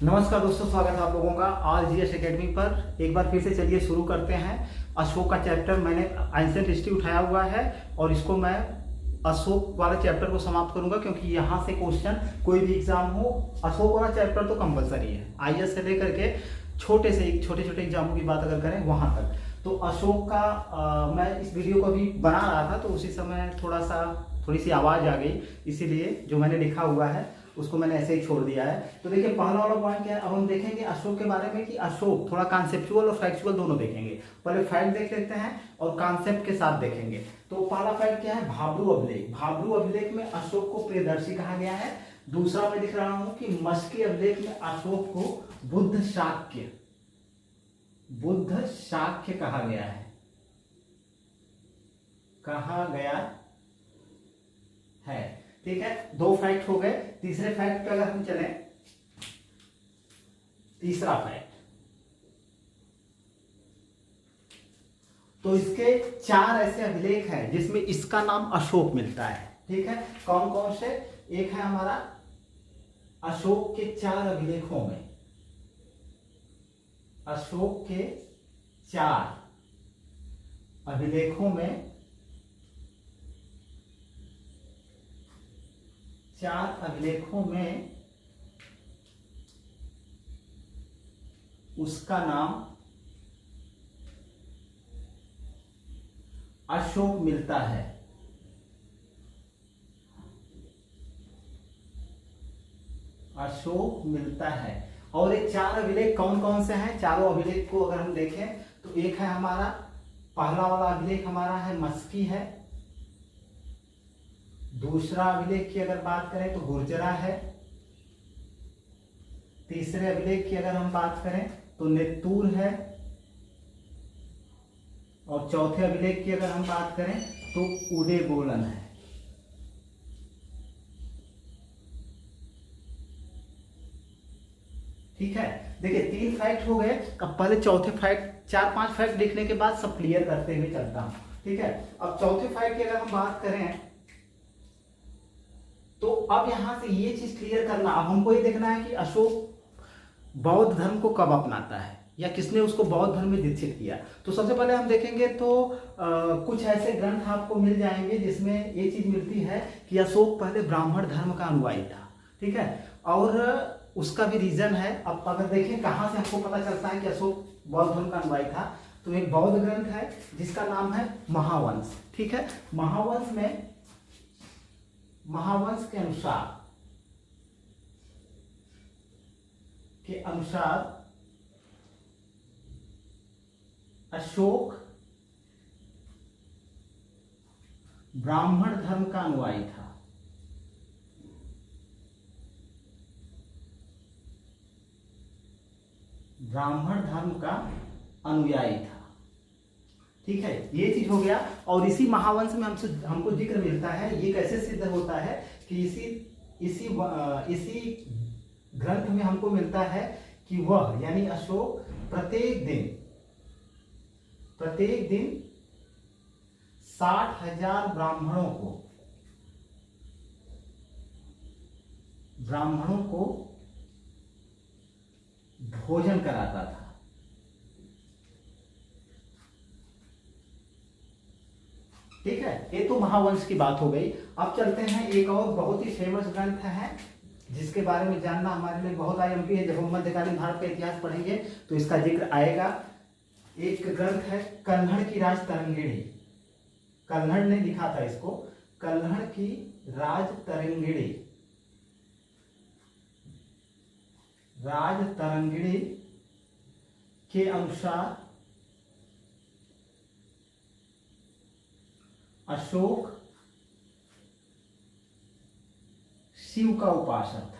नमस्कार दोस्तों, स्वागत है आप लोगों का आज जीएस एकेडमी पर। एक बार फिर से चलिए शुरू करते हैं। अशोक का चैप्टर मैंने एंशिएंट हिस्ट्री उठाया हुआ है और इसको मैं अशोक वाला चैप्टर को समाप्त करूंगा, क्योंकि यहाँ से क्वेश्चन कोई भी एग्जाम हो अशोक वाला चैप्टर तो कंपलसरी है। आईएएस से लेकर के छोटे छोटे एग्जामों की बात अगर करें वहां तक, तो अशोक का मैं इस वीडियो को अभी बना रहा था तो उसी समय थोड़ी सी आवाज़ आ गई, इसीलिए जो मैंने लिखा हुआ है उसको मैंने ऐसे ही छोड़ दिया है। तो देखिए, पहला वाला पॉइंट क्या है, अब हम देखेंगे अशोक के बारे में कि अशोक थोड़ा कॉन्सेप्चुअल और फैक्चुअल दोनों देखेंगे। पहले फैक्ट देख लेते हैं और कॉन्सेप्ट के साथ देखेंगे। तो पहला फैक्ट क्या है, भाब्रू अभिलेख। भाब्रू अभिलेख में अशोक को प्रियदर्शी कहा गया है। दूसरा मैं दिख रहा हूं कि मस्की अभिलेख में अशोक को बुद्ध शाक्य कहा गया है। ठीक है, दो फैक्ट हो गए। तीसरे फैक्ट पे अगर हम चले, तीसरा फैक्ट, तो इसके 4 ऐसे अभिलेख हैं जिसमें इसका नाम अशोक मिलता है। ठीक है, कौन कौन से? एक है हमारा अशोक के 4 अभिलेखों में, अशोक के 4 अभिलेखों में 4 अभिलेखों में उसका नाम अशोक मिलता है। अशोक मिलता है। और ये 4 अभिलेख कौन कौन से हैं? चारों अभिलेख को अगर हम देखें तो एक है हमारा पहला वाला अभिलेख हमारा है मस्की है। दूसरा अभिलेख की अगर बात करें तो गुर्जरा है। तीसरे अभिलेख की अगर हम बात करें तो नेत्तूर है। और चौथे अभिलेख की अगर हम बात करें तो उदेगोलन है। ठीक है, देखिए 3 फैक्ट हो गए। अब पहले चौथे फैक्ट, 4-5 फैक्ट लिखने के बाद सब क्लियर करते हुए चलता हूं। ठीक है, अब चौथे फैक्ट की अगर हम बात करें तो अब यहां से ये चीज क्लियर करना, अब हमको ये देखना है कि अशोक बौद्ध धर्म को कब अपनाता है या किसने उसको बौद्ध धर्म में दीक्षित किया। तो सबसे पहले हम देखेंगे तो कुछ ऐसे ग्रंथ आपको मिल जाएंगे जिसमें ये चीज मिलती है कि अशोक पहले ब्राह्मण धर्म का अनुयायी था। ठीक है, और उसका भी रीजन है। अब अगर देखें कहां से हमको पता चलता है कि अशोक बौद्ध धर्म का अनुयायी था, तो एक बौद्ध ग्रंथ है जिसका नाम है महावंश। ठीक है, महावंश के अनुसार अशोक ब्राह्मण धर्म का अनुयायी था। ब्राह्मण धर्म का अनुयायी था। ठीक है, ये चीज हो गया। और इसी महावंश में हमको जिक्र मिलता है, ये कैसे सिद्ध होता है कि इसी ग्रंथ में हमको मिलता है कि वह यानी अशोक प्रत्येक दिन 60,000 ब्राह्मणों को भोजन कराता था। ठीक है, ये तो महावंश की बात हो गई। अब चलते हैं, एक और बहुत ही फेमस ग्रंथ है जिसके बारे में जानना हमारे लिए बहुत आईएमपी है। जब हम मध्यकालीन भारत का इतिहास पढ़ेंगे तो इसका जिक्र आएगा। एक ग्रंथ है कन्नड़ की राज तरंगिणी। कन्नड़ ने लिखा था इसको, कन्नड़ की राज तरंगिणी के अनुसार अशोक शिव का उपासक था।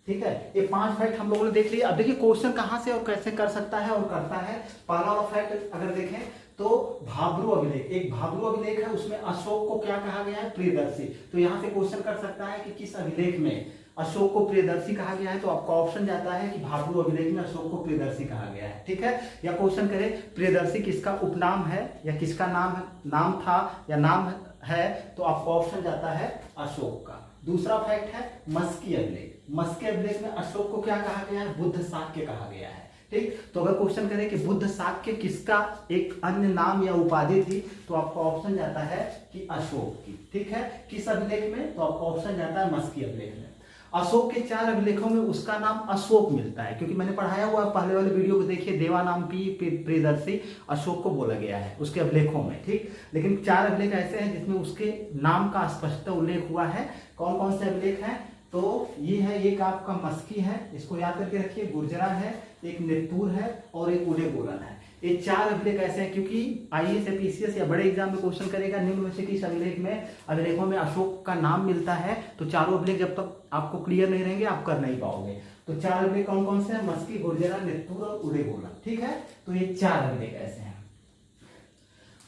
ठीक है, ये 5 फैक्ट हम लोगों ने देख लिए। अब देखिए क्वेश्चन कहां से और कैसे कर सकता है और करता है। पहला वाला फैक्ट अगर देखें तो भाब्रू अभिलेख, एक भाब्रू अभिलेख है, उसमें अशोक को क्या कहा गया है? प्रियदर्शी। तो यहां से क्वेश्चन कर सकता है कि किस अभिलेख में अशोक को प्रियदर्शी कहा गया है, तो आपका ऑप्शन जाता है कि भाब्रू अभिलेख में अशोक को प्रियदर्शी कहा गया है। ठीक है, या क्वेश्चन करे प्रियदर्शी किसका उपनाम है या किसका नाम था या नाम है, तो आपका ऑप्शन जाता है अशोक का। दूसरा फैक्ट है मस्की अभिलेख। मस्की अभिलेख में अशोक को क्या कहा गया है? बुद्ध शाक्य कहा गया है। ठीक, तो अगर क्वेश्चन करें कि बुद्ध शाक्य किसका एक अन्य नाम या उपाधि थी, तो आपका ऑप्शन जाता है कि अशोक की। ठीक है, किस अभिलेख में? तो आपका ऑप्शन जाता है मस्की अभिलेख में। अशोक के 4 अभिलेखों में उसका नाम अशोक मिलता है, क्योंकि मैंने पढ़ाया हुआ पहले वाले वीडियो को देखिए, देवानाम्पी प्रियदर्शी अशोक को बोला गया है उसके अभिलेखों में। ठीक, लेकिन 4 अभिलेख ऐसे हैं जिसमें उसके नाम का स्पष्ट उल्लेख हुआ है। कौन कौन से अभिलेख हैं? तो ये है, एक आपका मस्की है, इसको याद करके रखिए, गुर्जरा है, एक नेतूर है और एक उडेगोलन है। ये 4 अभिलेख ऐसे हैं, क्योंकि आईएएस या पीसीएस या बड़े एग्जाम में क्वेश्चन करेगा निम्न में से किस अभिलेखों में अशोक का नाम मिलता है, तो चारों अभिलेख जब तक आपको क्लियर नहीं रहेंगे आप कर नहीं पाओगे। तो 4 अभिलेख कौन कौन से हैं? मस्की, गुर्जरा, नेतूर और उडेगोलन। ठीक है, तो ये 4 अभिलेख ऐसे हैं।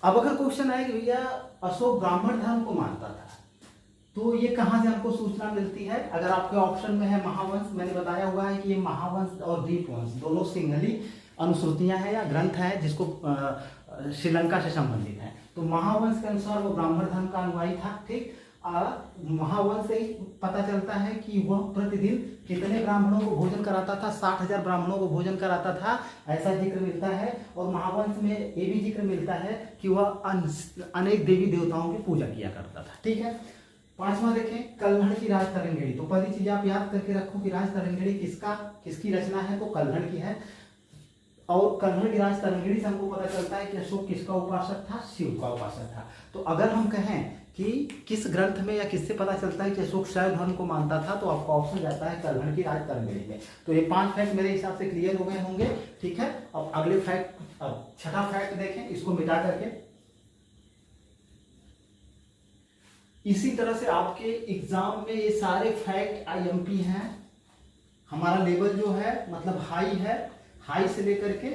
अब अगर क्वेश्चन आए कि भैया अशोक ब्राह्मण धर्म को मानता था, तो ये कहाँ से हमको सूचना मिलती है? अगर आपके ऑप्शन में है महावंश, मैंने बताया हुआ है कि ये महावंश और दीपवंश दोनों सिंहली अनुश्रुतियां हैं या ग्रंथ है जिसको श्रीलंका से संबंधित है। तो महावंश के अनुसार वो ब्राह्मण धर्म का अनुयायी था। ठीक, महावंश से ही पता चलता है कि वह प्रतिदिन कितने ब्राह्मणों को भोजन कराता था, 60,000 ब्राह्मणों को भोजन कराता था, ऐसा जिक्र मिलता है। और महावंश में ये भी जिक्र मिलता है कि वह अनेक देवी देवताओं की पूजा किया करता था। ठीक है, 5वां देखें, कल्हड़ की राज तरंगिणी। तो पहली चीज आप याद करके रखो कि राज तरंगिणी किसकी रचना है? तो कल्हड़ की है। और कल्हड़ की राज तरंगिणी से हमको पता चलता है कि अशोक किसका उपासक था? शिव का उपासक था। तो अगर हम कहें कि किस ग्रंथ में या किससे पता चलता है कि अशोक शैव धर्म को मानता था, तो आपका ऑप्शन जाता है कल्हड़ की राज तरंगिणी में। तो ये 5 फैक्ट मेरे हिसाब से क्लियर हो गए होंगे। ठीक है, अब अगले फैक्ट, अब छठा फैक्ट देखें, इसको मिटा करके। इसी तरह से आपके एग्जाम में ये सारे फैक्ट आईएमपी हैं। हमारा लेवल जो है मतलब हाई है, हाई से लेकर के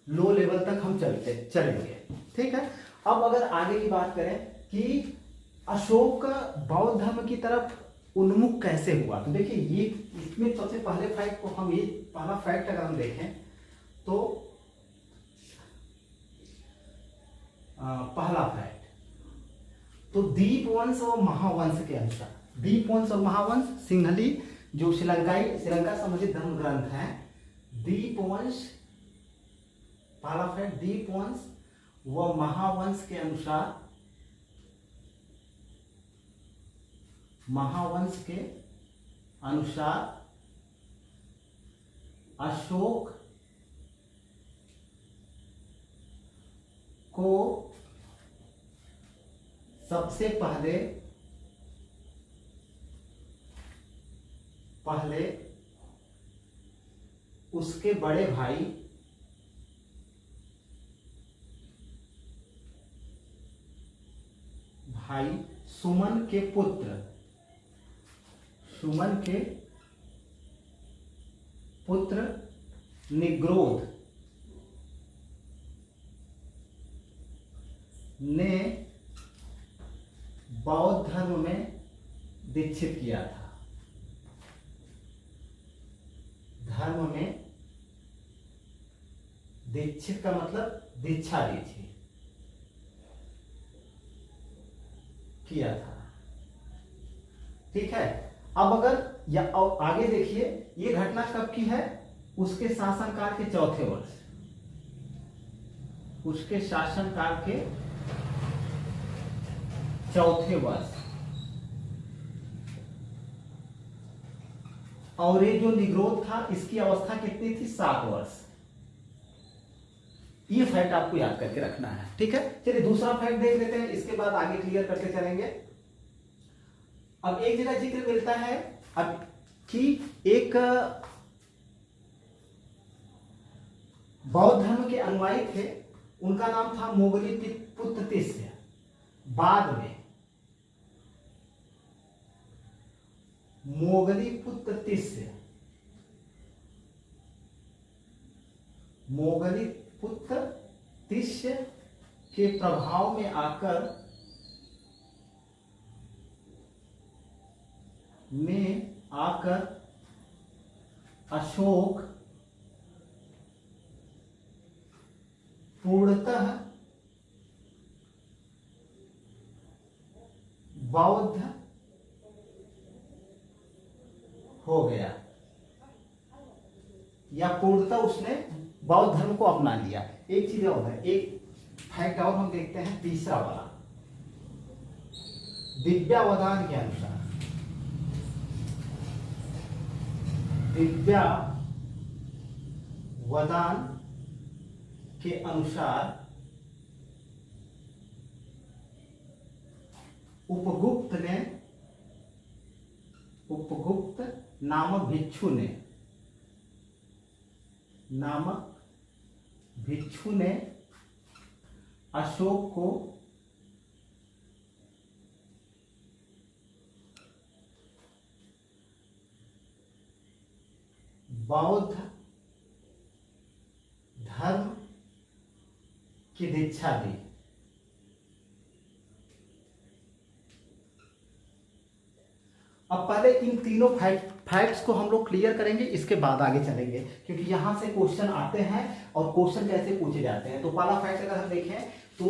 लो लेवल तक हम चलेंगे। ठीक है, अब अगर आगे की बात करें कि अशोक बौद्ध धर्म की तरफ उन्मुख कैसे हुआ, तो देखिए ये इसमें सबसे पहले फैक्ट को हम, ये पहला फैक्ट अगर हम देखें तो पहला फैक्ट, तो दीपवंश और महावंश के अनुसार, दीपवंश और महावंश सिंहली जो श्रीलंका संबंधित धर्म ग्रंथ है, दीपवंश, पहला फैक्ट, दीपवंश व महावंश के अनुसार, महावंश के अनुसार अशोक को सबसे पहले उसके बड़े भाई सुमन के पुत्र निग्रोध ने बौद्ध धर्म में दीक्षित किया था। धर्म में दीक्षित का मतलब दीक्षा दी थी, किया था। ठीक है, अब अगर या आगे देखिए, ये घटना कब की है? उसके शासनकाल के चौथे वर्ष, उसके शासनकाल के चौथे वर्ष। और ये जो निग्रोध था इसकी अवस्था कितनी थी? 7 वर्ष। ये फैक्ट आपको याद करके रखना है। ठीक है, चलिए दूसरा फैक्ट देख लेते हैं, इसके बाद आगे क्लियर करते चलेंगे। अब एक जगह जिक्र मिलता है अब कि एक बौद्ध धर्म के अनुयायी थे, उनका नाम था मोगली पुत्र तिस्य। बाद में मोगली पुत्र तिस्य, मोगली पुत्र तिस्य के प्रभाव में आकर में आकर अशोक पूर्णतः बौद्ध हो गया, या पूर्णतः उसने बौद्ध धर्म को अपना लिया। एक चीज और है, एक फैक्ट और हम देखते हैं, तीसरा वाला, दिव्यावदान के अनुसार, दिव्यावदान के अनुसार उपगुप्त नामक भिक्षु ने अशोक को बौद्ध धर्म की दीक्षा दी। अब पहले इन तीनों फैक्ट्स को हम लोग क्लियर करेंगे, इसके बाद आगे चलेंगे, क्योंकि यहां से क्वेश्चन आते हैं और क्वेश्चन कैसे पूछे जाते हैं। तो पहला फैक्ट अगर हम देखें तो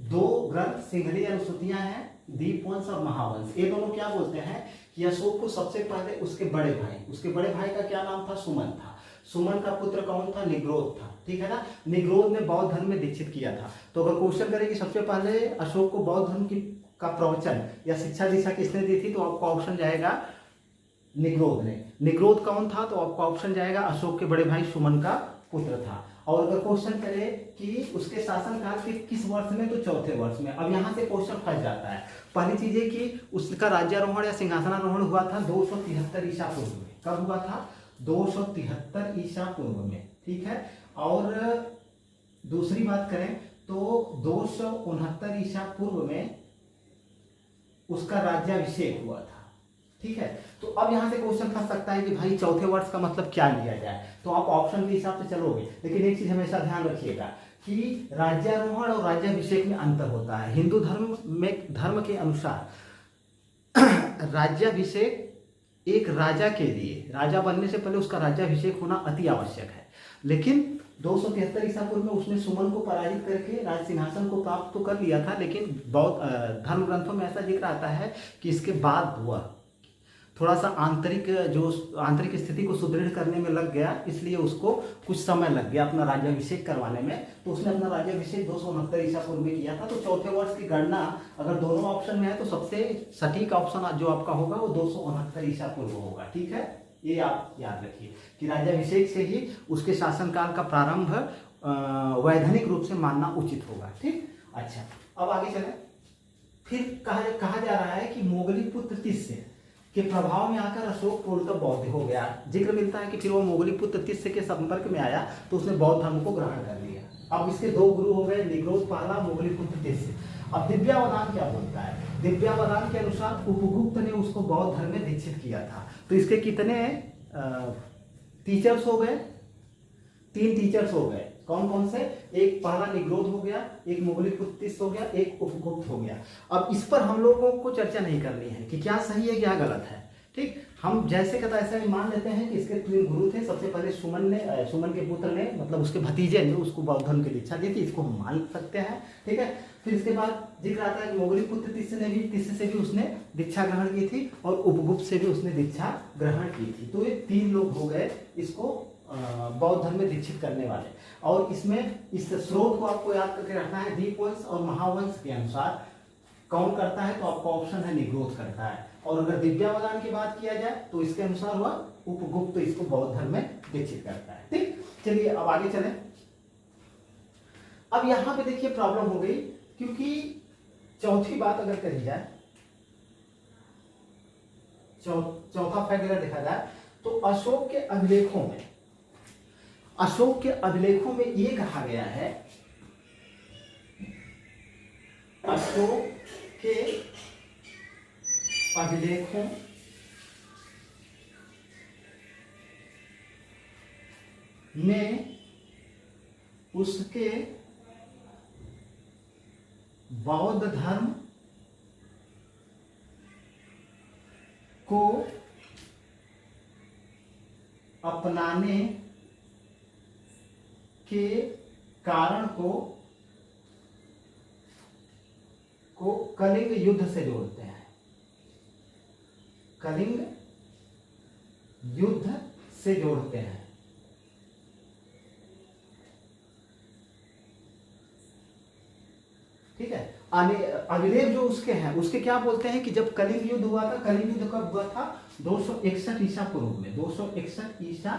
दो ग्रंथ सिंहली अनुसूतियां हैं, दीपवंश और महावंश। ये दोनों क्या बोलते हैं कि अशोक को सबसे पहले उसके बड़े भाई का क्या नाम था, सुमन था। सुमन का पुत्र कौन था, निग्रोध था, ठीक है ना। निग्रोध ने बौद्ध धर्म में दीक्षित किया था। तो अगर क्वेश्चन करें कि सबसे पहले अशोक को बौद्ध धर्म का प्रवचन या शिक्षा दीक्षा किसने दी थी, तो आपका ऑप्शन जाएगा निग्रोध ने। निग्रोध कौन था, तो आपका ऑप्शन जाएगा अशोक के बड़े भाई सुमन का पुत्र था। और अगर क्वेश्चन करे कि उसके शासनकाल के किस वर्ष में, तो चौथे वर्ष में। अब यहाँ से क्वेश्चन फंस जाता है। पहली चीज है कि उसका राज्यारोहण या सिंहासनारोहण हुआ था 273 ईसा पूर्व में। कब हुआ था, 273 ईसा पूर्व में, ठीक है। और दूसरी बात करें तो 269 ईसा पूर्व में उसका राज्याभिषेक हुआ था, ठीक है। तो अब यहां से क्वेश्चन फंस सकता है कि भाई चौथे वर्ष का मतलब क्या लिया जाए, तो आप ऑप्शन के हिसाब से चलोगे। लेकिन एक चीज हमेशा ध्यान रखिएगा कि राज्यारोहण और राज्याभिषेक में अंतर होता है। हिंदू धर्म के अनुसार राज्याभिषेक एक राजा के लिए, राजा बनने से पहले उसका राज्याभिषेक होना अति आवश्यक है। लेकिन 273 ईसा पूर्व में उसने सुमन को पराजित करके राज सिंहासन को प्राप्त तो कर लिया था, लेकिन बौद्ध धर्म ग्रंथों में ऐसा जिक्र आता है कि इसके बाद वह थोड़ा सा आंतरिक स्थिति को सुदृढ़ करने में लग गया, इसलिए उसको कुछ समय लग गया अपना राज्याभिषेक करवाने में। तो उसने अपना राज्याभिषेक 269 ईसा पूर्व में किया था। तो चौथे वर्ष की गणना अगर दोनों ऑप्शन में है तो सबसे सटीक ऑप्शन जो आपका होगा वो 269 ईसा पूर्व होगा, ठीक है। ये आप याद रखिए कि राज्याभिषेक से ही उसके शासनकाल का प्रारंभ वैधानिक रूप से मानना उचित होगा, ठीक। अच्छा, अब आगे चले। फिर कहा जा रहा है कि मोगली पुत्र तिस्य के प्रभाव में आकर अशोक पूर्णतः बौद्ध हो गया। जिक्र मिलता है कि फिर वो मोगली पुत्र तिस्य के संपर्क में आया तो उसने बौद्ध धर्म को ग्रहण कर लिया। अब इसके दो गुरु हो गए, निग्रोध पहला, मोगली पुत्र तिस्य। अब दिव्यावदान क्या बोलता है, दिव्यावदान के अनुसार उपगुप्त ने उसको बौद्ध धर्म में दीक्षित किया था। तो इसके कितने टीचर्स हो गए, 3 टीचर्स हो गए। कौन कौन से, एक पहला निग्रोध हो गया, एक मोगली पुत्र तिस्य हो गया, एक उपगुप्त हो गया। अब इस पर हम लोगों को चर्चा नहीं करनी है कि क्या सही है क्या गलत है, ठीक। हम जैसे कहता ऐसे मान लेते हैं कि इसके 3 गुरु थे। सबसे पहले सुमन के पुत्र ने, मतलब उसके भतीजे ने उसको बौद्ध धर्म की दीक्षा दी थी, इसको हम मान सकते हैं, ठीक है। फिर इसके बाद जिक्र आता है कि मोगली पुत्र तिस्य से भी उसने दीक्षा ग्रहण की थी और उपगुप्त से भी उसने दीक्षा ग्रहण की थी। तो ये 3 लोग हो गए इसको बौद्ध धर्म में दीक्षित करने वाले। और इसमें इस स्रोत को आपको याद करके रखना है, दीपवंश और महावंश के अनुसार कौन करता है, तो आपका ऑप्शन है निग्रोध करता है। और अगर दिव्यावदान की बात किया जाए तो इसके अनुसार वह उपगुप्त इसको बौद्ध धर्म में दीक्षित करता है, ठीक। चलिए अब आगे चलें। अब यहां पे देखिए प्रॉब्लम हो गई, क्योंकि चौथी बात अगर कही जाए, चौथा फैक्ट अगर देखा जाए तो अशोक के अभिलेखों में ये कहा गया है, अशोक के अभिलेखों में उसके बौद्ध धर्म को अपनाने के कारण को कलिंग युद्ध से जोड़ते हैं। कलिंग युद्ध से जोड़ते हैं। ठीक है। अभिलेख जो उसके हैं उसके क्या बोलते हैं कि जब कलिंग युद्ध हुआ था, कलिंग युद्ध कब हुआ था? 261 ईसा पूर्व में, 261 ईसा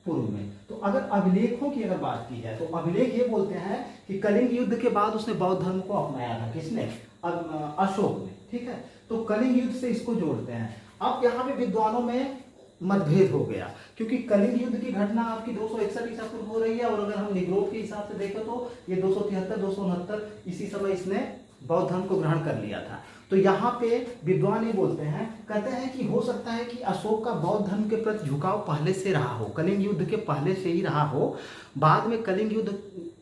पूर्व में। तो अगर अभिलेखों की अगर बात की जाए तो अभिलेख ये बोलते हैं कि कलिंग युद्ध के बाद उसने बौद्ध धर्म को अपनाया था। किसने? अशोक ने। ठीक है। तो कलिंग युद्ध से इसको जोड़ते हैं। अब यहाँ पे विद्वानों में मतभेद हो गया, क्योंकि कलिंग युद्ध की घटना आपकी 261 ईसा पूर्व हो रही है, और अगर हम निग्रोध के हिसाब से देखें तो ये 273 269 इसी समय इसने बौद्ध धर्म को ग्रहण कर लिया था। तो यहाँ पे विद्वान ये बोलते हैं, कहते हैं कि हो सकता है कि अशोक का बौद्ध धर्म के प्रति झुकाव पहले से रहा हो, कलिंग युद्ध के पहले से ही रहा हो। बाद में कलिंग युद्ध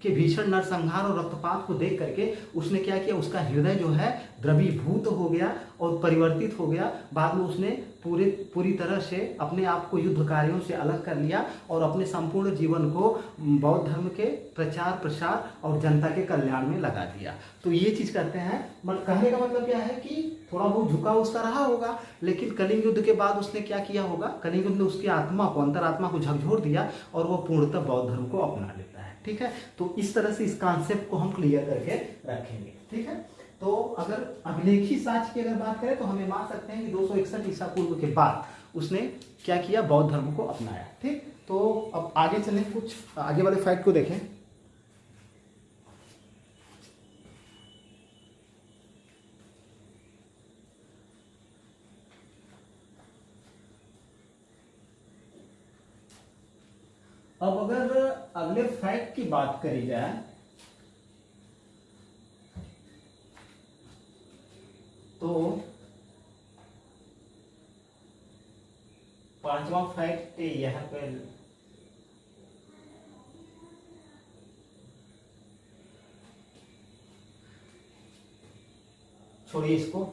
के भीषण नरसंहार और रक्तपात को देख करके उसने क्या किया, उसका हृदय जो है द्रवीभूत हो गया और परिवर्तित हो गया। बाद में उसने पूरी तरह से अपने आप को युद्ध कार्यों से अलग कर लिया और अपने संपूर्ण जीवन को बौद्ध धर्म के प्रचार प्रसार और जनता के कल्याण में लगा दिया। तो ये चीज कहते हैं। कहने का मतलब क्या है कि थोड़ा बहुत झुकाव उसका रहा होगा, लेकिन कलिंग युद्ध के बाद उसने क्या किया होगा, कलिंग युद्ध ने उसकी आत्मा को, अंतरात्मा को झकझोर दिया और वो पूर्णतः बौद्ध धर्म को अपना लेता है। ठीक है। तो इस तरह से इस कॉन्सेप्ट को हम क्लियर करके रखेंगे। ठीक है। तो अगर अभिलेखी साक्ष्य की अगर बात करें तो हमें मान सकते हैं कि 261 ईसा पूर्व के बाद उसने क्या किया, बौद्ध धर्म को अपनाया। ठीक। तो अब आगे चलें, कुछ आगे वाले फैक्ट को देखें। अब अगर अगले फैक्ट की बात करी जाए तो पांचवा फैक्ट यहां पर छोड़िए, इसको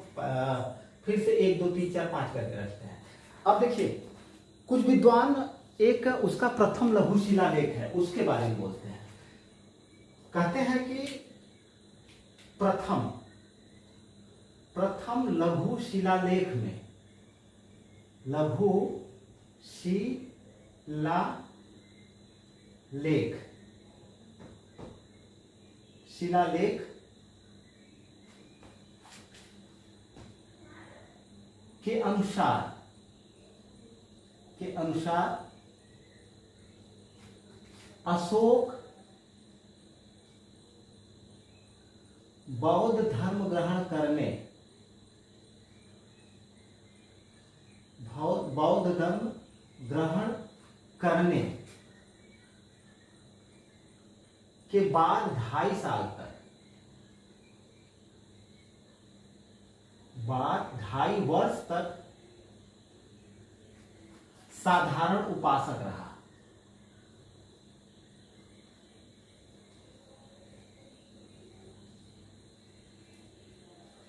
फिर से 1 2 3 4 5 करके रखते हैं। अब देखिए, कुछ विद्वान एक उसका प्रथम लघु शिलालेख है उसके बारे में बोलते हैं। कहते हैं कि प्रथम लघु शिलालेख में, लघु शिलालेख के अनुसार अशोक बौद्ध धर्म ग्रहण करने के बाद 2.5 साल तक, बाद 2.5 वर्ष तक साधारण उपासक रहा।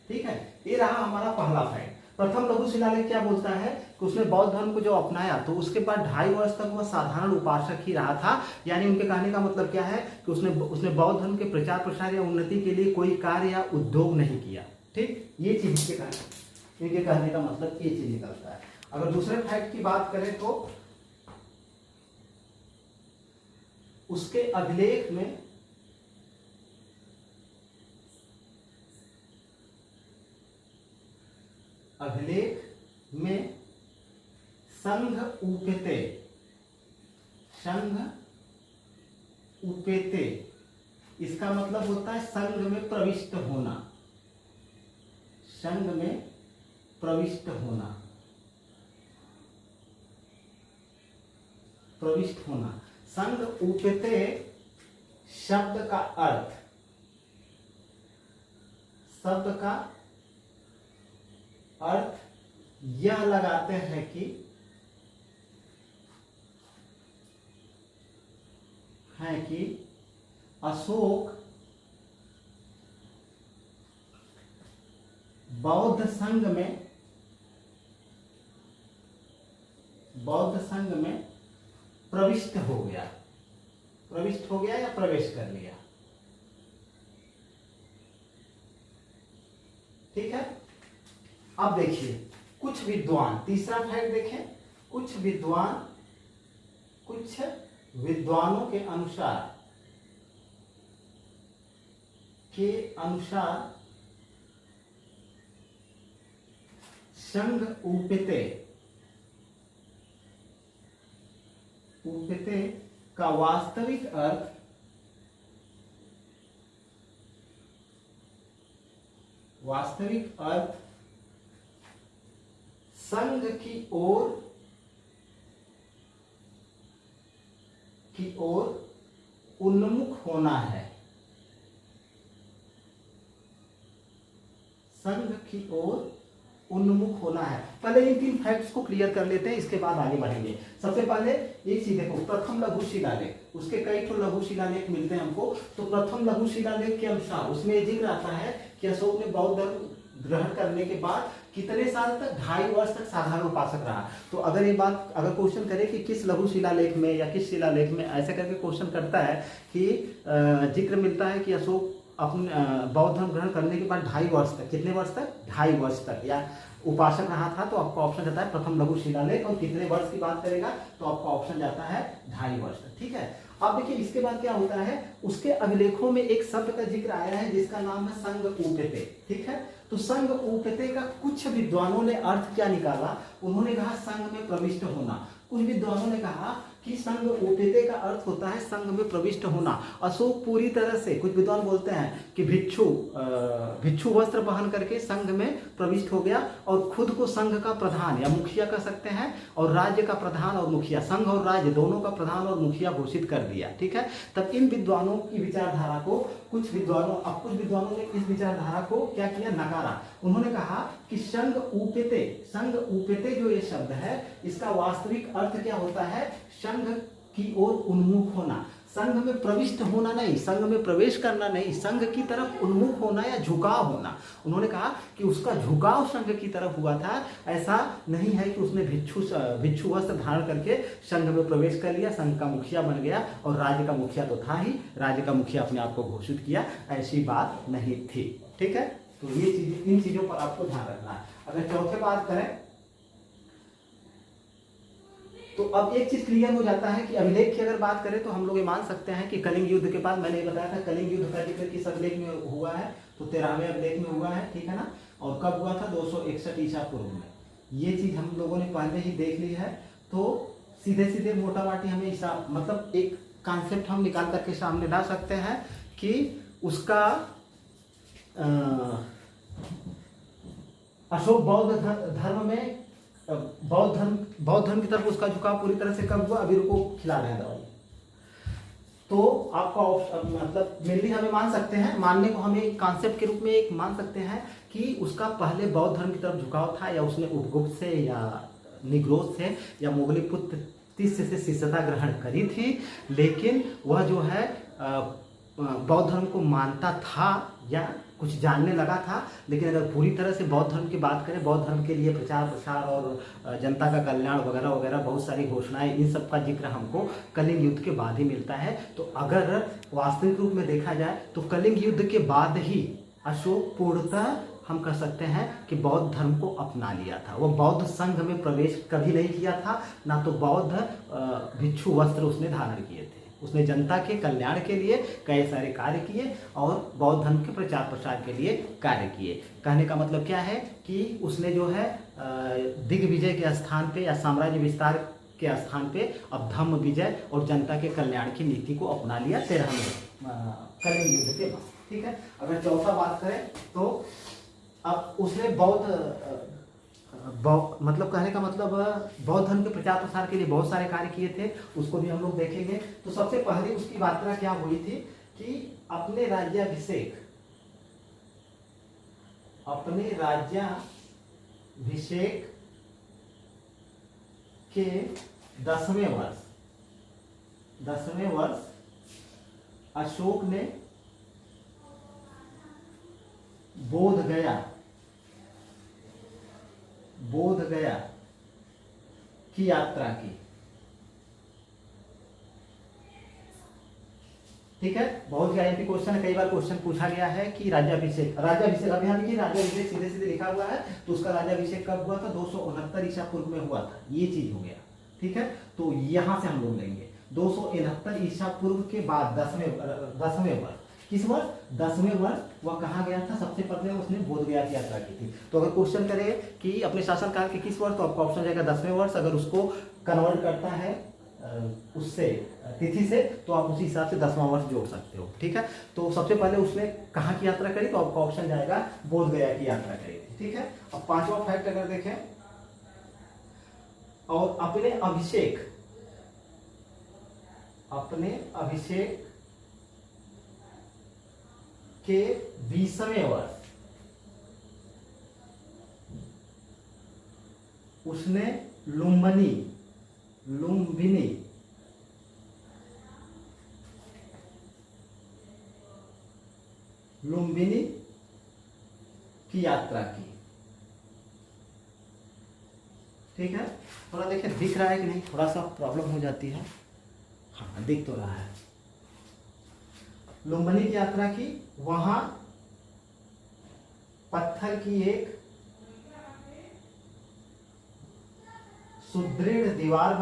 ठीक है। ये रहा हमारा पहला फैक्ट। प्रथम लघु शिलालेख क्या बोलता है कि उसने बौद्ध धर्म को जो अपनाया तो उसके बाद 2.5 वर्ष तक वह साधारण उपासक ही रहा था। यानी उनके कहने का मतलब क्या है कि उसने बौद्ध धर्म के प्रचार प्रसार या उन्नति के लिए कोई कार्य या उद्योग नहीं किया। ठीक। ये चीज इनके कहने का मतलब ये चीज निकलता है। अगर दूसरे फैक्ट की बात करें तो उसके अभिलेख में संघ उपेते, इसका मतलब होता है संघ में प्रविष्ट होना, संघ में प्रविष्ट होना। संघ उपेते शब्द का अर्थ यह लगाते हैं कि अशोक बौद्ध संघ में प्रविष्ट हो गया, प्रविष्ट हो गया या प्रवेश कर लिया। ठीक है। अब देखिए कुछ विद्वान, तीसरा फैक्ट देखें, कुछ विद्वानों के अनुसार संघ उपते का वास्तविक अर्थ संघ की ओर उन्मुख होना है। संघ की ओर उन्मुख होना है। पहले इन 3 फैक्ट्स को क्लियर कर लेते हैं, इसके बाद आगे बढ़ेंगे। सबसे पहले एक चीज देखो, प्रथम लघु शिलालेख, उसके कई तो लघु शिलालेख मिलते हैं हमको। तो प्रथम लघु शिलालेख के अनुसार उसमें ये जिक्र आता है कि अशोक ने बौद्ध धर्म ग्रहण करने के बाद कितने साल तक, 2.5 वर्ष तक साधारण उपासक रहा। तो अगर ये बात, अगर क्वेश्चन करे कि किस लघु शिलालेख में या किस शिलालेख में, ऐसे करके क्वेश्चन करता है कि जिक्र मिलता है कि अशोक अपने बौद्ध धर्म ग्रहण करने के बाद 2.5 वर्ष तक, कितने वर्ष तक, 2.5 वर्ष तक या उपासक रहा था, तो आपका ऑप्शन जाता है प्रथम लघु शिलालेख। और कितने वर्ष की बात करेगा तो आपका ऑप्शन जाता है 2.5 वर्ष तक। ठीक है। अब देखिए इसके बाद क्या होता है, उसके अभिलेखों में एक शब्द का जिक्र आया है जिसका नाम है संघ उपते। ठीक है। तो संघ उपते का कुछ विद्वानों ने अर्थ क्या निकाला, उन्होंने कहा संघ में प्रविष्ट होना। कुछ विद्वानों ने कहा कि संघ उपते का अर्थ होता है संघ में प्रविष्ट होना। अशोक पूरी तरह से, कुछ विद्वान बोलते हैं कि भिक्षु वस्त्र पहन करके संघ में प्रविष्ट हो गया और खुद को संघ का प्रधान या मुखिया कह सकते हैं, और राज्य का प्रधान और मुखिया, संघ और राज्य दोनों का प्रधान और मुखिया घोषित कर दिया। ठीक है। तब इन विद्वानों की विचारधारा को कुछ विद्वानों ने इस विचारधारा को क्या किया, नकारा। उन्होंने कहा कि संघ उपते जो ये शब्द है, इसका वास्तविक अर्थ क्या होता है, संघ की ओर उन्मुख होना, संघ में प्रविष्ट होना नहीं, संघ में प्रवेश करना नहीं, संघ की तरफ उन्मुख होना या झुकाव होना। उन्होंने कहा कि उसका झुकाव संघ की तरफ हुआ था, ऐसा नहीं है कि उसने भिक्षु वस्त्र धारण करके संघ में प्रवेश कर लिया, संघ का मुखिया बन गया, और राज्य का मुखिया तो था ही, राज्य का मुखिया अपने आप को घोषित किया, ऐसी बात नहीं थी। ठीक है। तो ये चीजें, इन चीजों पर आपको ध्यान रखना है। अगर चौथे बात करें तो अब एक चीज क्लियर हो जाता है कि अभिलेख की अगर बात करें तो हम लोग ये मान सकते हैं कि कलिंग युद्ध के बाद, मैंने ये बताया था कलिंग युद्ध का जिक्र किस अभिलेख में हुआ है, तो 13वें अभिलेख में हुआ है। ठीक है ना। और कब हुआ था, 261 ईसा पूर्व में। ये चीज हम लोगों ने पहले ही देख ली है। तो सीधे सीधे मोटा माटी हमें मतलब एक कॉन्सेप्ट हम निकाल करके सामने ला सकते हैं कि उसका अशोक बौद्ध धर्म में बौद्ध धर्म की तरफ उसका झुकाव पूरी तरह से कब हुआ, अभी रुको खिला रहे हैं दवाई। तो आपका मतलब मेनली हमें मान सकते हैं, मानने को हमें कॉन्सेप्ट के रूप में एक मान सकते हैं कि उसका पहले बौद्ध धर्म की तरफ झुकाव था, या उसने उपगुप्त से या निग्रोध से या मुगली पुत्र से शिष्यता ग्रहण करी थी, लेकिन वह जो है बौद्ध धर्म को मानता था या कुछ जानने लगा था। लेकिन अगर पूरी तरह से बौद्ध धर्म की बात करें, बौद्ध धर्म के लिए प्रचार प्रसार और जनता का कल्याण वगैरह वगैरह बहुत सारी घोषणाएं, इन सब का जिक्र हमको कलिंग युद्ध के बाद ही मिलता है। तो अगर वास्तविक रूप में देखा जाए तो कलिंग युद्ध के बाद ही अशोक पूर्णतः हम कह सकते हैं कि बौद्ध धर्म को अपना लिया था। वो बौद्ध संघ में प्रवेश कभी नहीं किया था, ना तो बौद्ध भिक्षु वस्त्र उसने धारण किए थे। उसने जनता के कल्याण के लिए कई सारे कार्य किए और बौद्ध धर्म के प्रचार प्रसार के लिए कार्य किए। कहने का मतलब क्या है कि उसने जो है दिग्विजय के स्थान पे या साम्राज्य विस्तार के स्थान पे अब धर्म विजय और जनता के कल्याण की नीति को अपना लिया 13वें कलिंग युद्ध के बाद। ठीक है। अगर चौथा बात करें तो अब उसने मतलब कहने का मतलब बौद्ध धर्म के प्रचार प्रसार के लिए बहुत सारे कार्य किए थे, उसको भी हम लोग देखेंगे। तो सबसे पहले उसकी यात्रा क्या हुई थी कि अपने राज्याभिषेक के 10वें वर्ष अशोक ने बोध गया की यात्रा की। ठीक है, बहुत ही आईएमपी क्वेश्चन है, कई बार क्वेश्चन पूछा गया है कि राज्याभिषेक, अब यहाँ देखिए राज्याभिषेक सीधे सीधे लिखा हुआ है, तो उसका राज्याभिषेक कब हुआ था? 269 ईसा पूर्व में हुआ था, ये चीज हो गया। ठीक है, तो यहाँ से हम लोग लेंगे 269 ईसा पूर्व के बाद 10वें वर्ष, किस वर्ष? 10वें वर्ष वह कहाँ गया था? सबसे पहले उसने बोध गया की यात्रा की थी। तो अगर क्वेश्चन करे कि अपने शासनकाल के किस वर्ष, तो आपका ऑप्शन जाएगा 10वें वर्ष। अगर उसको कन्वर्ट करता है उससे तिथि से, तो आप उसी हिसाब से 10वां वर्ष जोड़ सकते हो। ठीक है, तो सबसे पहले उसने कहाँ की यात्रा करी? तो आपका ऑप्शन जाएगा बोध गया की यात्रा करी थी। ठीक है, अब 5वां फैक्ट अगर देखें, और अपने अभिषेक के 20वें वर्ष उसने लुम्बिनी की यात्रा की। ठीक है, थोड़ा देखिए दिख रहा है कि नहीं, थोड़ा सा प्रॉब्लम हो जाती है। हाँ, दिख तो रहा है। लुम्बिनी की यात्रा की, वहां पत्थर की एक सुदृढ़ दीवार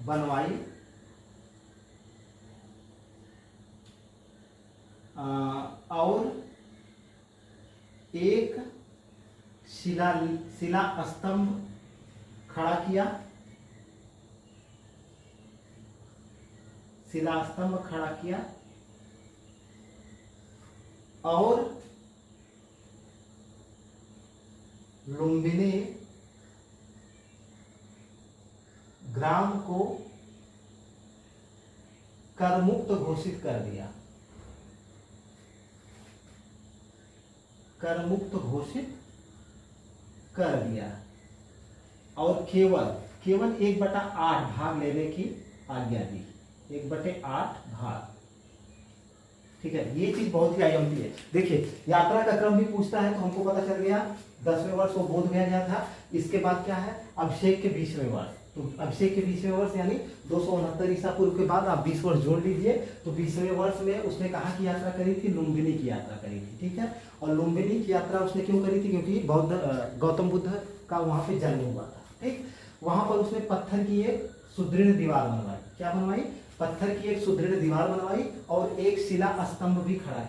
बनवाई और एक शिला स्तंभ खड़ा किया, और लुम्बिनी ग्राम को करमुक्त घोषित कर दिया। और केवल 1/8 भाग लेने की आज्ञा दी। 1/8 भाग। ठीक है, ये चीज बहुत ही आईएमपी है। देखिए, यात्रा का क्रम भी पूछता है, तो हमको पता चल गया 10वें वर्ष वो बोध गया था। इसके बाद क्या है? अभिषेक के 20वें वर्ष। तो अभिषेक के 20वें वर्ष यानी 269 ईसा पूर्व के बाद आप 20 वर्ष जोड़ लीजिए, तो 20वें वर्ष में उसने कहाँ की यात्रा करी थी? लुम्बिनी की यात्रा करी थी। ठीक है, और लुम्बिनी की यात्रा उसने क्यों करी थी? क्योंकि गौतम बुद्ध का वहां पे जन्म हुआ था। ठीक, वहां पर उसने पत्थर की एक सुदृढ़ दीवार बनवाई। क्या बनवाई? पत्थर की एक सुदृढ़ दीवार बनवाई और एक शिला स्तंभ भी खड़ा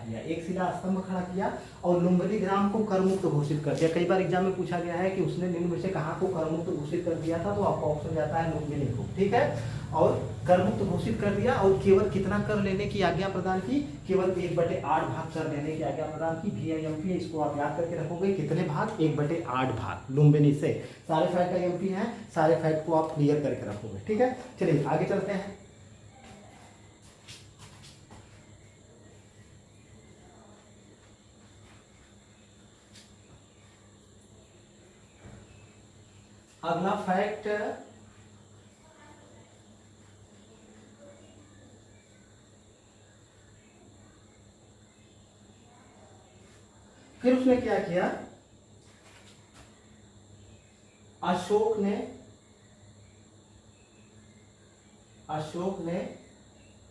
किया। और लुम्बिनी ग्राम को करमुक्त घोषित कर दिया। कई बार एग्जाम में पूछा गया है कि उसने निम्न में से कहाँ को करमुक्त घोषित कर दिया था, तो आपका ऑप्शन जाता है लुम्बिनी को। ठीक है, और करमुक्त घोषित कर दिया, और केवल कितना कर लेने की आज्ञा प्रदान की? केवल 1/8 भाग कर लेने की आज्ञा प्रदान की। VIMP, इसको आप याद करके रखोगे। कितने भाग? 1/8 भाग लुम्बिनी से। सारे फैक्ट IMP हैं, सारे फैक्ट को आप क्लियर करके रखोगे। ठीक है, चलिए आगे चलते हैं। अगला फैक्ट, फिर उसने क्या किया? अशोक ने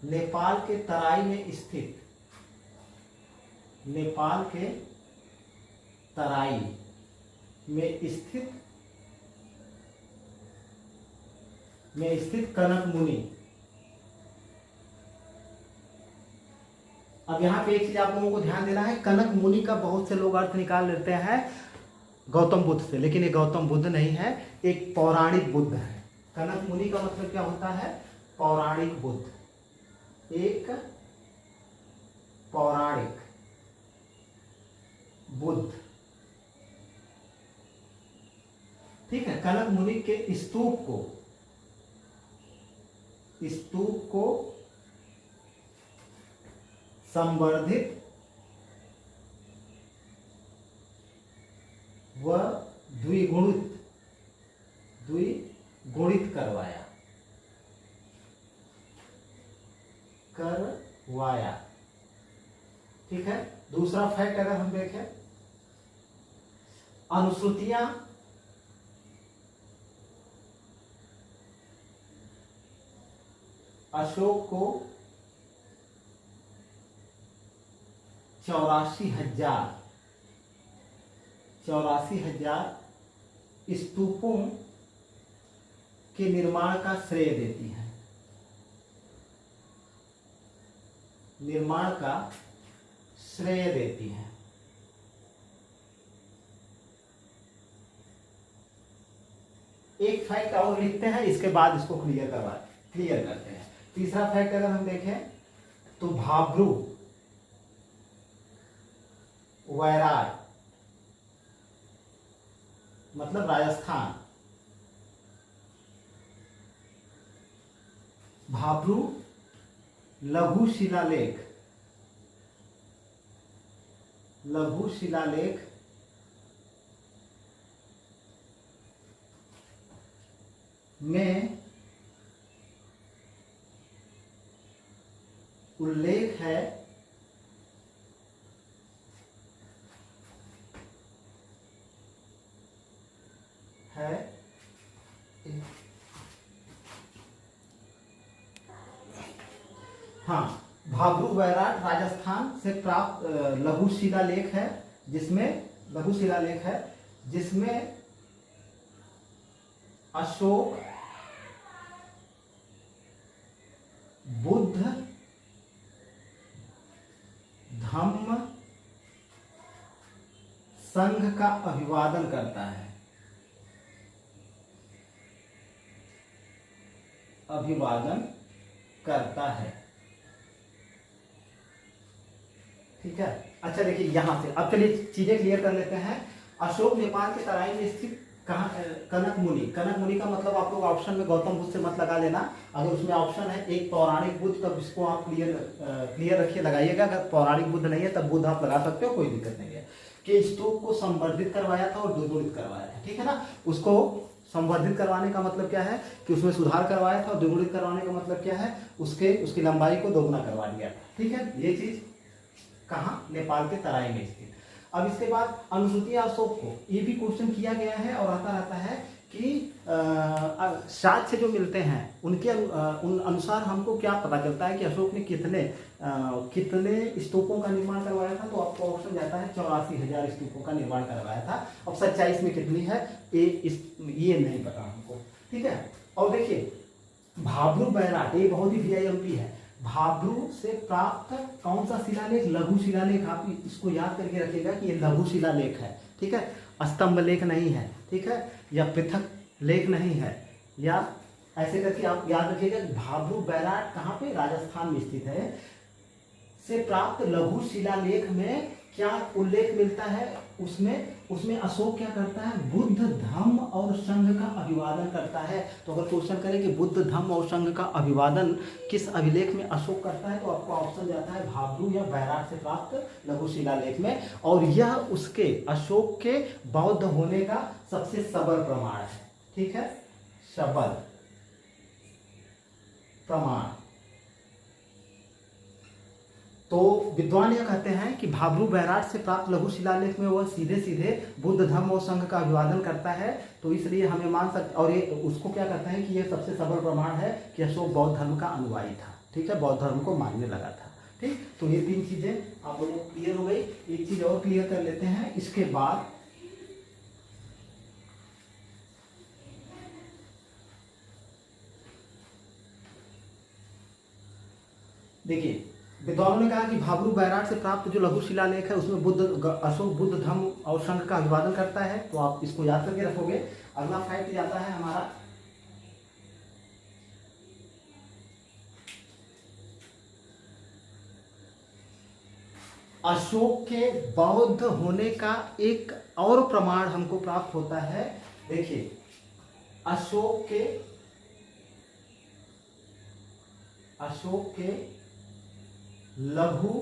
नेपाल के तराई में स्थित कनक मुनि। अब यहाँ पे एक चीज आप लोगों को ध्यान देना है, कनक मुनि का बहुत से लोग अर्थ निकाल लेते हैं गौतम बुद्ध से, लेकिन ये गौतम बुद्ध नहीं है, एक पौराणिक बुद्ध है। कनक मुनि का मतलब क्या होता है? पौराणिक बुद्ध, एक पौराणिक बुद्ध। ठीक है, कनक मुनि के स्तूप को संवर्धित व द्विगुणित करवाया। ठीक है, दूसरा फैक्ट अगर हम देखें, अनुश्रुतियां अशोक को 84,000 स्तूपों के निर्माण का श्रेय देती है। निर्माण का श्रेय देती है। एक फैक्ट और लिखते हैं, इसके बाद इसको क्लियर करते हैं। तीसरा फैक्ट अगर हम देखें तो भाब्रू वैराट मतलब राजस्थान, भाब्रू लघु शिलालेख में उल्लेख है हाँ, भाब्रू वैराट राजस्थान से प्राप्त लघु शिलालेख है, जिसमें अशोक बुद्ध धम्म संघ का अभिवादन करता है। ठीक है। अच्छा देखिए यहां से अब चलिए चीजें क्लियर कर लेते हैं। अशोक नेपाल के तराई में स्थित कहाँ, कनक मुनि का मतलब आप लोग ऑप्शन में गौतम बुद्ध से मत लगा लेना। अगर उसमें ऑप्शन है एक पौराणिक बुद्ध, तब इसको आप क्लियर रखिए, लगाइएगा। अगर पौराणिक बुद्ध नहीं है तब बुद्ध आप लगा सकते हो, कोई दिक्कत नहीं है। कि स्तूप को संवर्धित करवाया था और द्विगुणित करवाया था, ठीक है ना। उसको संवर्धित करवाने का मतलब क्या है कि उसमें सुधार करवाया था, और द्विगुणित करवाने का मतलब क्या है उसकी लंबाई को दोगुना करवा दिया था, ठीक है। ये चीज कहाँ, नेपाल के तराई में स्थित। अब इसके बाद अनुसूची अशोक को, ये भी क्वेश्चन किया गया है और आता रहता है कि साक्ष्य जो मिलते हैं उनके उन अनुसार हमको क्या पता चलता है कि अशोक ने कितने स्तूपों का निर्माण करवाया था। तो आपको ऑप्शन जाता है 84,000 स्तूपों का निर्माण करवाया था। अब सच्चाई इसमें कितनी है ये नहीं पता हमको, ठीक है। और देखिए भाब्रू बैराट, ये बहुत ही वीआईएमपी है। भाब्रू से प्राप्त कौन सा शिलालेख, लघु शिलालेख। आप इसको याद करके रखिएगा कि ये लघु शिलालेख है, ठीक है। स्तंभ लेख नहीं है, ठीक है, या पृथक लेख नहीं है, या ऐसे करके आप याद रखिएगा। भाब्रू बैराट कहाँ पे, राजस्थान में स्थित है। से प्राप्त लघु शिलालेख में क्या उल्लेख मिलता है, उसमें अशोक क्या करता है, बुद्ध धम्म और संघ का अभिवादन करता है। तो अगर क्वेश्चन करें कि बुद्ध धम्म और संघ का अभिवादन किस अभिलेख में अशोक करता है, तो आपको ऑप्शन जाता है भाब्रू या बैराट से प्राप्त लघु शिलालेख में। और यह उसके अशोक के बौद्ध होने का सबसे सबल प्रमाण है, ठीक है, सबल प्रमाण। तो विद्वान यह कहते हैं कि भाब्रू बैराट से प्राप्त लघु शिलालेख में वह सीधे सीधे बुद्ध धम्म और संघ का अभिवादन करता है। तो इसलिए हमें मान सकते, और ये उसको क्या कहते हैं कि यह सबसे सबल प्रमाण है कि अशोक बौद्ध धर्म का अनुयायी था, ठीक है, बौद्ध धर्म को मानने लगा था, ठीक। तो ये 3 चीजें आप लोगों को क्लियर हो गई। एक चीज और क्लियर कर लेते हैं इसके बाद। देखिए विद्वानों ने कहा कि भाब्रू बैराट से प्राप्त जो लघु शिलालेख है उसमें अशोक बुद्ध धम्म और संघ का अभिवादन करता है। तो आप इसको याद करके रखोगे। अगला फैक्ट जाता है हमारा अशोक के बौद्ध होने का एक और प्रमाण हमको प्राप्त होता है। देखिए अशोक के लघु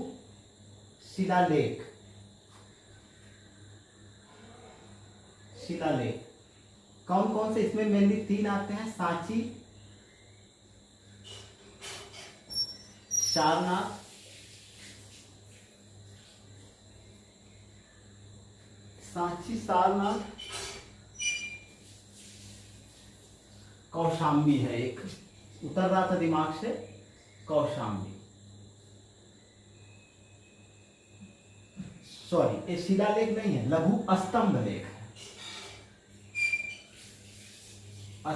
शिलालेख कौन कौन से, इसमें मेनली 3 आते हैं, सांची, सारनाथ, कौशाम्बी है एक, उतर रहा था दिमाग से। कौशाम्बी, सॉरी ये शिलालेख नहीं है, लघु स्तंभ लेख है।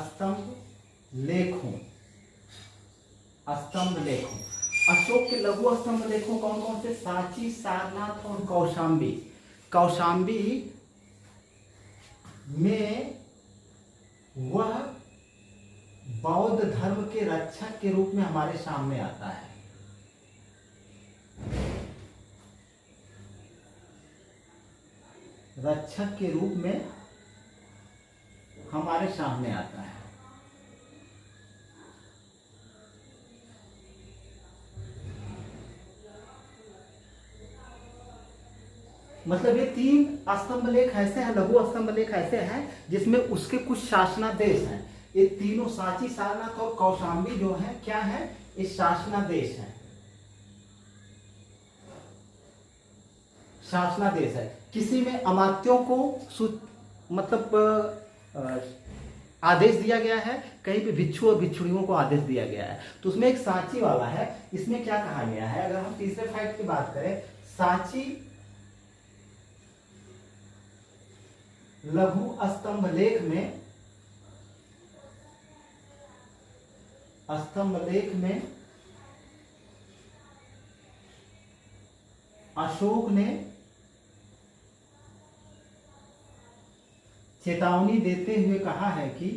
स्तंभ लेखों, स्तंभ लेखों, अशोक के लघु स्तंभ लेखों कौन कौन से? सांची, सारनाथ और कौशाम्बी। कौशाम्बी में वह बौद्ध धर्म के रक्षक के रूप में हमारे सामने आता है। रक्षक के रूप में हमारे सामने आता है। मतलब ये 3 स्तंभ लेख ऐसे हैं, लघु स्तंभ लेख ऐसे हैं जिसमें उसके कुछ शासनादेश हैं। ये तीनों सांची, सारनाथ और कौशाम्बी जो है क्या है? ये शासनादेश है, शासनादेश है। किसी में अमात्यों को मतलब आदेश दिया गया है, कहीं पे भिक्षु और भिक्षुणियों को आदेश दिया गया है। तो उसमें एक सांची वाला है, इसमें क्या कहा गया है? अगर हम तीसरे फैक्ट की बात करें, सांची लघु स्तंभ लेख में, स्तंभ लेख में अशोक ने चेतावनी देते हुए कहा है कि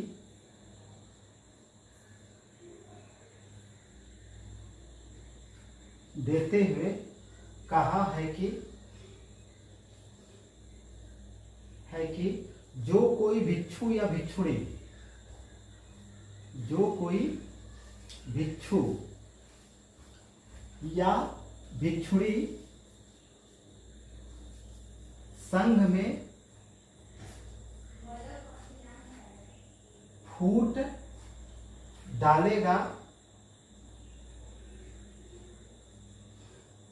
जो कोई भिक्षु या भिक्षुणी, जो कोई भिक्षु या भिक्षुणी संघ में फूट डालेगा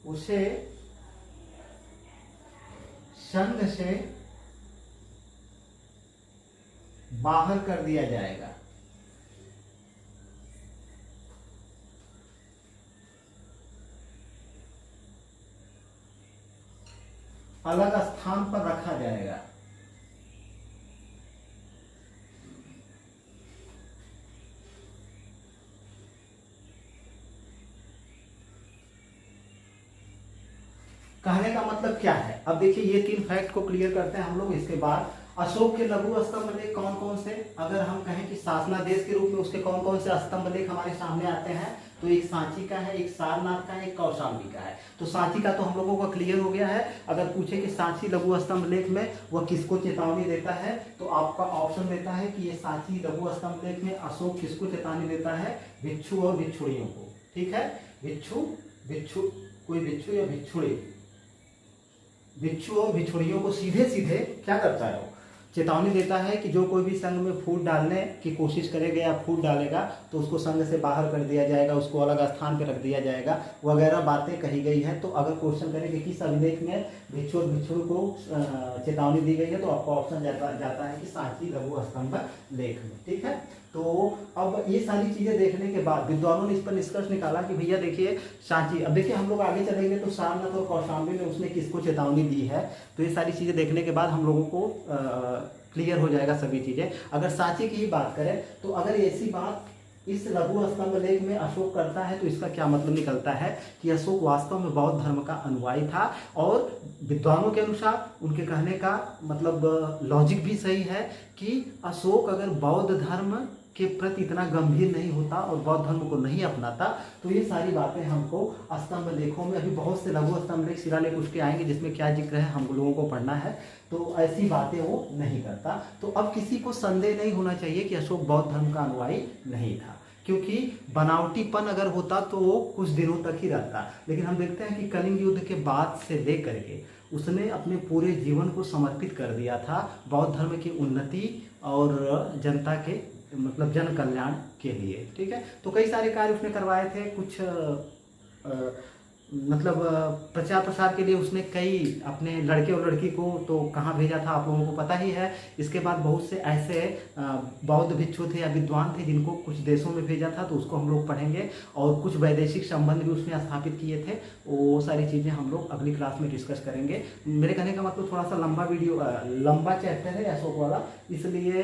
उसे संघ से बाहर कर दिया जाएगा। अलग स्थान पर रखा जाएगा। कहने का मतलब क्या है? अब देखिए ये 3 फैक्ट को क्लियर करते हैं हम लोग। इसके बाद अशोक के लघु स्तंभ लेख कौन कौन से? अगर हम कहें कि शासनादेश के रूप में उसके कौन कौन से स्तंभ लेख हमारे सामने आते हैं, तो एक सांची का है, एक सारनाथ का है, एक कौशाम्बी का है। तो सांची का तो हम लोगों का क्लियर हो गया है। अगर पूछे कि सांची लघु स्तंभ लेख में वह किसको चेतावनी देता है, तो आपका ऑप्शन देता है कि ये सांची लघु स्तंभ लेख में अशोक किसको चेतावनी देता है? भिक्षु और भिक्षुणियों को। ठीक है, भिक्षु कोई भिक्षु या भिक्षुणी, भिक्षु और भिक्षुणियों को सीधे सीधे क्या करता है? वो चेतावनी देता है कि जो कोई भी संघ में फूट डालने की कोशिश करेगा या फूट डालेगा तो उसको संघ से बाहर कर दिया जाएगा, उसको अलग स्थान पर रख दिया जाएगा, वगैरह बातें कही गई हैं। तो अगर क्वेश्चन करें कि किस अभिलेख में भिक्षु और भिक्षुणी को चेतावनी दी गई है, तो आपका ऑप्शन जाता है कि सांची लघु स्तंभ लेख में। ठीक है, तो अब ये सारी चीजें देखने के बाद विद्वानों ने इस पर निष्कर्ष निकाला कि भैया देखिए सांची, अब देखिए हम लोग आगे चलेंगे तो सारनाथ और कौशाम्बी में उसने किसको चेतावनी दी है, तो ये सारी चीजें देखने के बाद हम लोगों को क्लियर हो जाएगा सभी चीजें। अगर सांची की ही बात करें तो अगर ऐसी बात इस लघु स्तंभ लेख में अशोक करता है तो इसका क्या मतलब निकलता है कि अशोक वास्तव में बौद्ध धर्म का अनुयायी था। और विद्वानों के अनुसार उनके कहने का मतलब लॉजिक भी सही है कि अशोक अगर बौद्ध धर्म के प्रति इतना गंभीर नहीं होता और बौद्ध धर्म को नहीं अपनाता तो ये सारी बातें हमको स्तंभ लेखों में, अभी बहुत से लघु स्तंभ लेख, शिलालेख उसके आएंगे जिसमें क्या जिक्र है हम लोगों को पढ़ना है, तो ऐसी बातें वो नहीं करता। तो अब किसी को संदेह नहीं होना चाहिए कि अशोक बौद्ध धर्म का अनुयायी नहीं था, क्योंकि बनावटीपन अगर होता तो वो कुछ दिनों तक ही रहता। लेकिन हम देखते हैं कि कलिंग युद्ध के बाद से लेकर के उसने अपने पूरे जीवन को समर्पित कर दिया था बौद्ध धर्म की उन्नति और जनता के मतलब जन कल्याण के लिए। ठीक है, तो कई सारे कार्य उसने करवाए थे। कुछ मतलब प्रचार प्रसार के लिए उसने कई अपने लड़के और लड़की को तो कहाँ भेजा था आप लोगों को पता ही है। इसके बाद बहुत से ऐसे बौद्ध भिक्षु थे या विद्वान थे जिनको कुछ देशों में भेजा था, तो उसको हम लोग पढ़ेंगे। और कुछ वैदेशिक संबंध भी उसने स्थापित किए थे, वो सारी चीज़ें हम लोग अगली क्लास में डिस्कस करेंगे। मेरे कहने का मतलब थोड़ा सा लंबा चैप्टर है अशोक वाला, इसलिए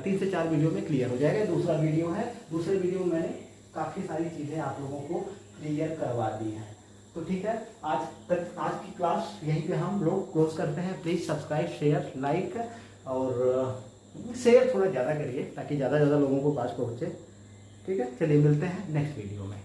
3 से 4 वीडियो में क्लियर हो जाएगा। दूसरा वीडियो है, दूसरे वीडियो में मैंने काफ़ी सारी चीज़ें आप लोगों को क्लियर करवा दी हैं। तो ठीक है, आज की क्लास यहीं पे हम लोग क्लोज करते हैं। प्लीज़ सब्सक्राइब, शेयर, लाइक और शेयर थोड़ा ज़्यादा करिए ताकि ज़्यादा लोगों को बात पहुँचे। ठीक है, चलिए मिलते हैं नेक्स्ट वीडियो में।